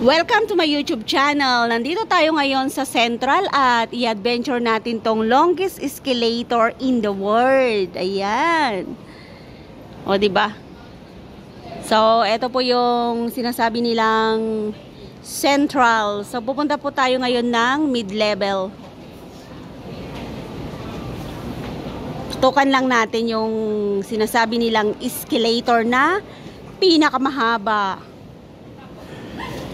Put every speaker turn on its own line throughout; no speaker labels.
Welcome to my YouTube channel. Nandito tayo ngayon sa Central at i-adventure natin tong longest escalator in the world. Ayan. O, diba? So, ito po yung sinasabi nilang Central. So, pupunta po tayo ngayon ng mid-level. Tutukan lang natin yung sinasabi nilang escalator na pinakamahaba.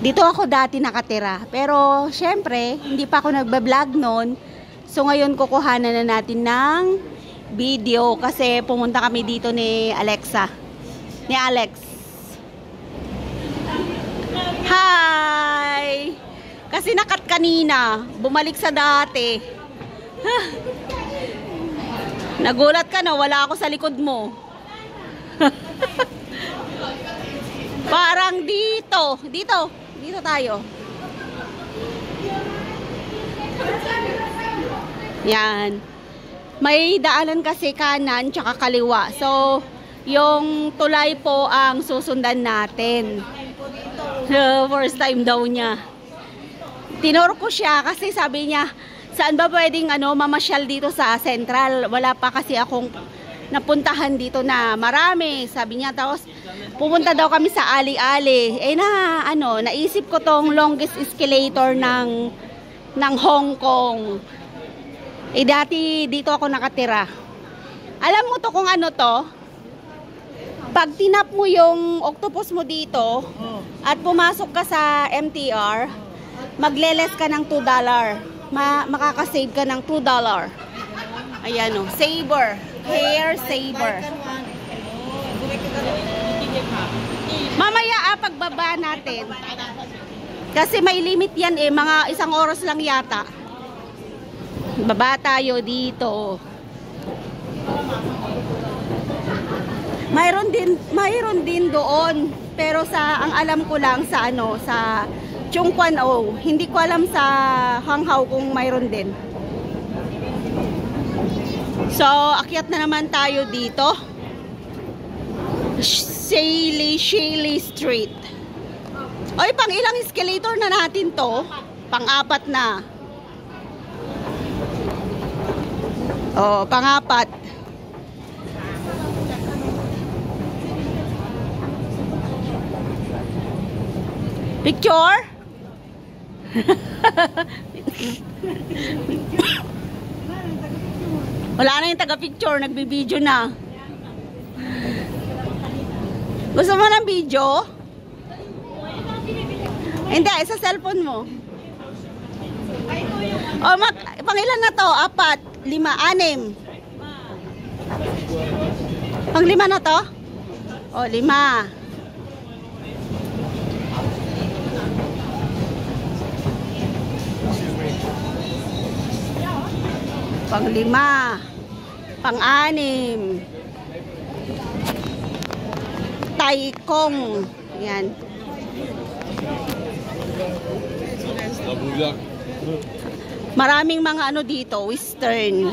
Dito ako dati nakatira. Pero, syempre, hindi pa ako nagbablog noon. So, ngayon kukuhanan na natin ng video. Kasi pumunta kami dito ni Alexa. Ni Alex. Hi! Kasi nakat kanina. Bumalik sa dati. Nagulat ka na. Wala ako sa likod mo. Parang dito. Dito tayo. Yan. May daanan kasi kanan tsaka kaliwa. So, yung tulay po ang susundan natin. First time daw niya. Tinuro ko siya kasi sabi niya, saan ba pwedeng mamasyal dito sa Central? Wala pa kasi akong napuntahan dito na marami. Sabi niya, tapos pupunta daw kami sa ali-ali. Naisip ko tong longest escalator ng Hong Kong. Dati dito ako nakatira. Alam mo to kung ano to? Pag tinap mo yung octopus mo dito at pumasok ka sa MTR, magleles ka ng $2. Makakasave ka ng $2. Ayan o, saver. Hair saver. Mamaya pagbaba natin. Kasi may limit yan mga 1 oras lang yata. Baba tayo dito. Mayroon din doon. Pero ang alam ko lang sa sa Chung Kwan O. Hindi ko alam sa Hanghaw kung mayroon din. So, akyat na naman tayo dito. Shaley Street. Oy, pang ilang escalator na natin to? Pang-apat na. Oh, pang-apat. Picture? Wala na yung taga-picture, nagbi-video na. Gusto mo ng video? Hindi, sa cellphone mo. O, pangilan na to? 4, 5, 6. Pang 5 na to? O, 5. Pang 5. Pang-6. Taikong. Yan. Maraming mga dito, western.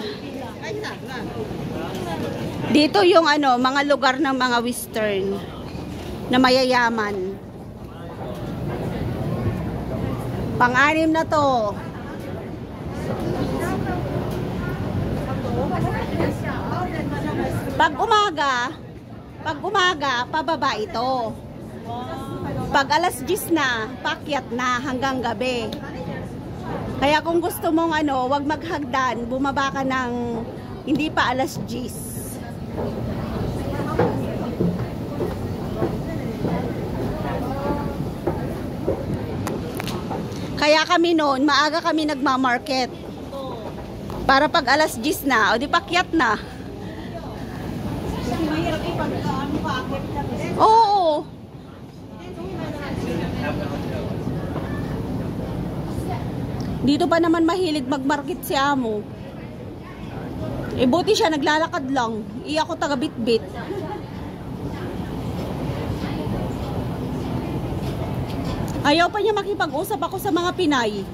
Dito yung mga lugar ng mga western na mayayaman. Pang-6 na to. Pag umaga, pababa ito. Pag alas 10 na, paakyat na hanggang gabi. Kaya kung gusto mong wag maghagdan, bumaba ka ng hindi pa alas 10. Kaya kami noon, maaga kami nagmamarket. Para pag alas 10 na, o di paakyat na. Oo. Dito pa naman mahilig magmarket si Amo. Buti siya naglalakad lang. Ako taga bit-bit. Ayaw pa niya makipag-usap ako sa mga Pinay.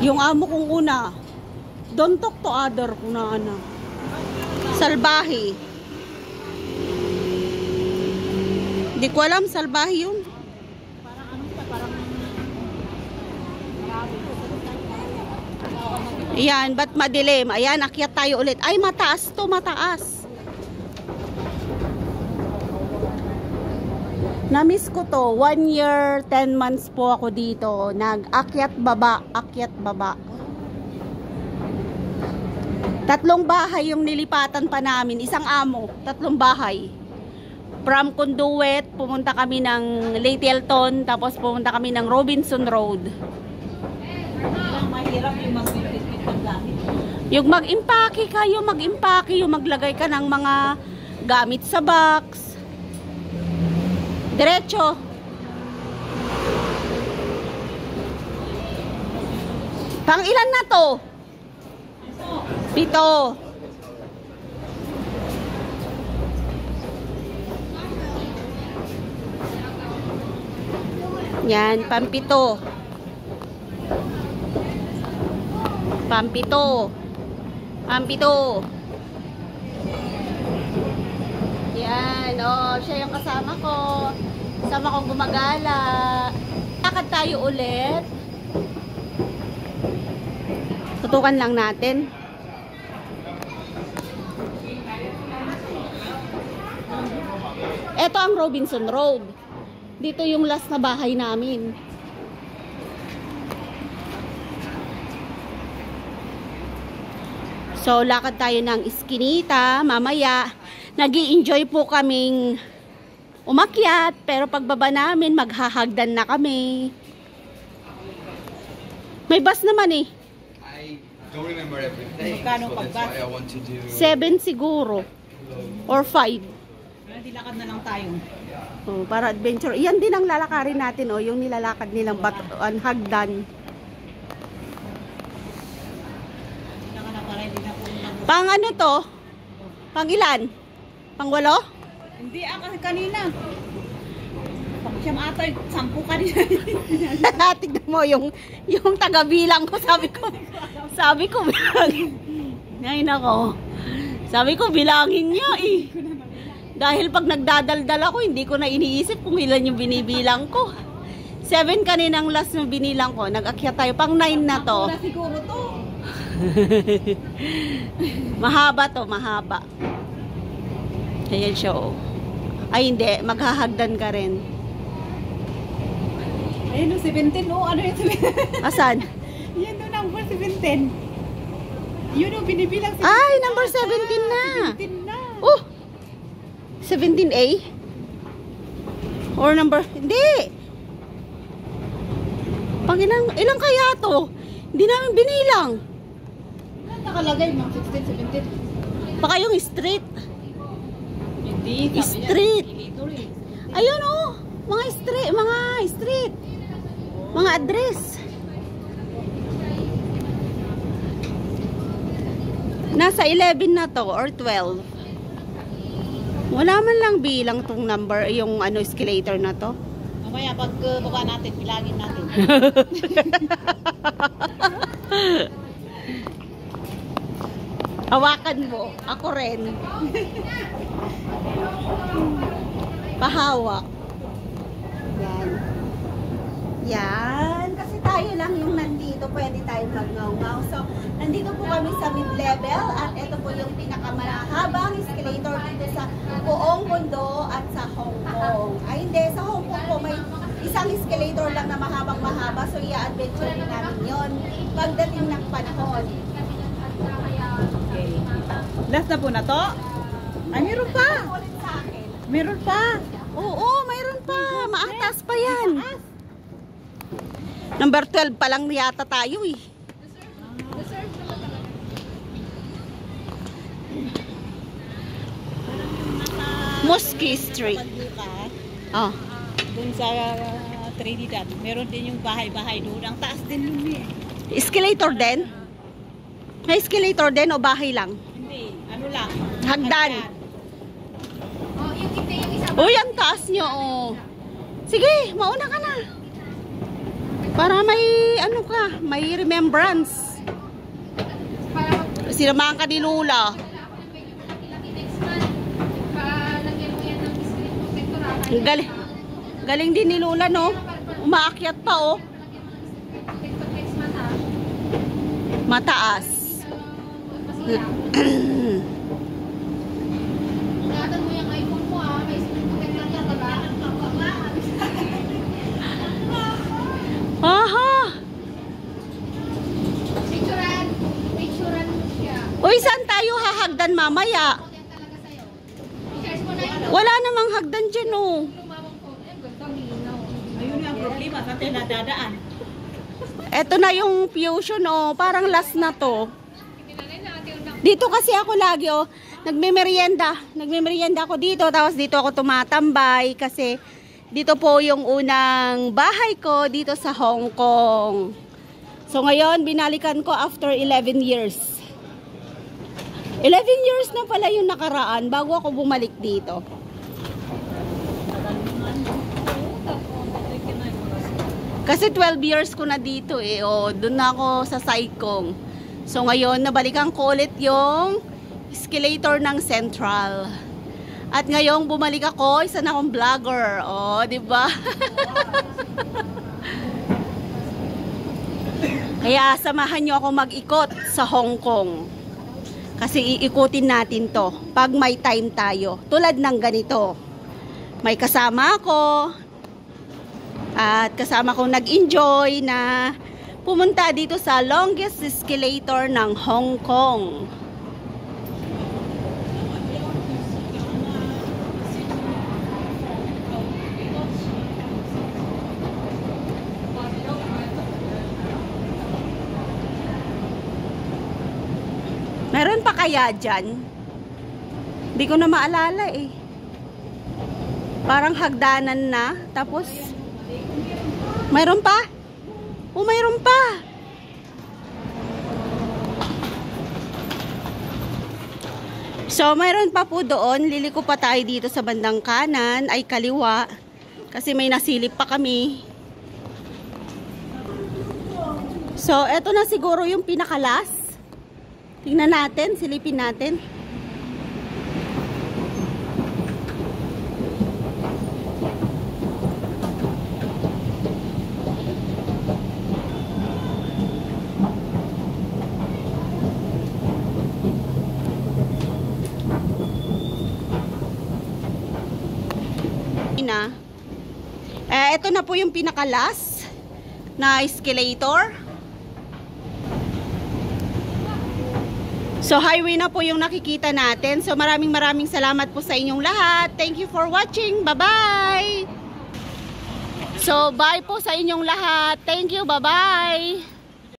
Yung amo kong una, don't talk to other kung na salbahe. Di ko alam, salbahe yun. Ayan, ba't madilim? Ayan, akyat tayo ulit. Ay, mataas to, mataas. Namiss ko to. 1 year, 10 months po ako dito. Nag-akyat baba, akyat baba. 3 bahay yung nilipatan pa namin. Isang amo, 3 bahay. From Conduit, pumunta kami ng Leyte Elton, tapos pumunta kami ng Robinson Road.
Mahirap yung mag-impake ng gamit.
Yung mag-impake kayo, mag-impake, yung maglagay ka ng mga gamit sa box. Diretso. Pang ilan na to? 7. Yan, pampito. Pampito. Pampito. Yan, oh, siya yung kasama ko. Kasama kong gumagala. Lakad tayo ulit. Tutukan lang natin. Ito ang Robinson Road. Dito yung last na bahay namin. So, lakad tayo ng Eskinita. Mamaya, nag-i-enjoy po kaming umakyat. Pero pagbaba namin, maghahagdan na kami. May bus naman eh.
I don't remember everything.
Magkano
So
pag
that's why I want to do
7 siguro. Or 5.
Dilakad na lang tayo.
Oh, para adventure. Yan din ang lalakarin natin, oh, yung nilalakad nilang hagdan.
Dilakad na para hindi na po.
Pang ano to? Pang ilan? Pang 8?
Hindi, kasi kanina. Pag siyam ata, 10 kanina.
Tignan mo yung taga-bilang ko, sabi ko bilang. Ay nako. Sabi ko bilangin niya eh. Dahil pag nagdadaldal ako, hindi ko na iniisip kung ilan yung binibilang ko. 7 kaninang last na binilang ko. Nag-akyat tayo. Pang 9 na to.
Wala siguro to.
Mahaba to, mahaba. Ayan siya, oh. Ay hindi, maghahagdan ka rin.
Ayun o, 17. O, ano yung 17?
Asan?
Yan o, number 17. Yun o, binibilang 17.
Ay, number 17 na.
17 na.
Oh! 17A? Or number... Hindi! Pang ilang kaya to? Hindi namin binilang.
Ano nakalagay, ma'am? 16, 17.
Baka yung street.
Hindi,
Street. Ayun oh! Mga street. Mga address. Nasa 11 na to or 12. Wala man lang bilang tong number, yung ano, escalator na to.
Mamaya, pag baba natin, bilangin natin.
Hawakan mo. Ako rin. Pahawak. Yan. Yan. Kasi tayo lang yung nandito. Pwede tayong mag-ngaw-ngaw. So, nandito po kami sa mid-level. At ito po yung pinakamahabang escalator dito sa buong mundo at sa Hong Kong. Ay, hindi. Sa Hong Kong po may isang escalator lang na mahabang-mahaba. So, i-adventure din namin yun pagdating ng panahon.
Okay. Last na po na to? Ay, meron pa. Meron pa.
Oo, mayroon pa. Maatas pa yan. Number 12 pa lang yata tayo eh. Mosque Street. Oh.
Doon sa Trinidad, meron din yung bahay-bahay doon. Ang taas din yun eh.
Escalator din? May escalator din o bahay lang?
Hindi, ano lang.
Hagdan. Uy, ang taas nyo, oh. Sige, mauna ka na. Para may, ano ka, may remembrance. Sinamahan ka ni Lula. Galing. Galing din ni Lula, no? Umaakyat pa, oh. Mataas.
Ingatan mo yung iPhone mo ah. May protect lang yan, diba?
Aha!
Picturean. Picturean mo siya.
Uy, saan tayo hahagdan mamaya?
Yan talaga sa'yo. I-charge mo na yun.
Wala namang hagdan dyan, oh.
Lumawang phone. Ay, ganda linaw.
Ayun nga ang problema sa atin nadadaan.
Eto na yung fusion, oh. Parang last na to. Dito kasi ako lagi, oh. Nagme-merienda. Nagme-merienda ako dito. Tapos dito ako tumatambay. Kasi dito po yung unang bahay ko dito sa Hong Kong. So ngayon, binalikan ko after 11 years. 11 years na pala yung nakaraan bago ako bumalik dito. Kasi 12 years ko na dito eh. O, doon na ako sa Saikong. So ngayon, nabalikan ko ulit yung escalator ng Central. At ngayon, bumalik ako, isa na akong vlogger. O, di ba? Kaya samahan nyo ako mag-ikot sa Hong Kong. Kasi iikutin natin to pag may time tayo. Tulad ng ganito. May kasama ako. At kasama kong nag-enjoy na pumunta dito sa longest escalator ng Hong Kong. Meron pa kaya dyan? Hindi ko na maalala eh. Parang hagdanan na. Tapos mayroon pa? Oh, mayroon pa. So, mayroon pa po doon. Liliko pa tayo dito sa bandang kanan. Ay, kaliwa. Kasi may nasilip pa kami. So, eto na siguro yung pinakalas. Tingnan natin. Silipin natin. Ito na po yung pinakalas na escalator. So highway na po yung nakikita natin. So maraming salamat po sa inyong lahat. Thank you for watching. Bye-bye. So bye po sa inyong lahat. Thank you. Bye-bye.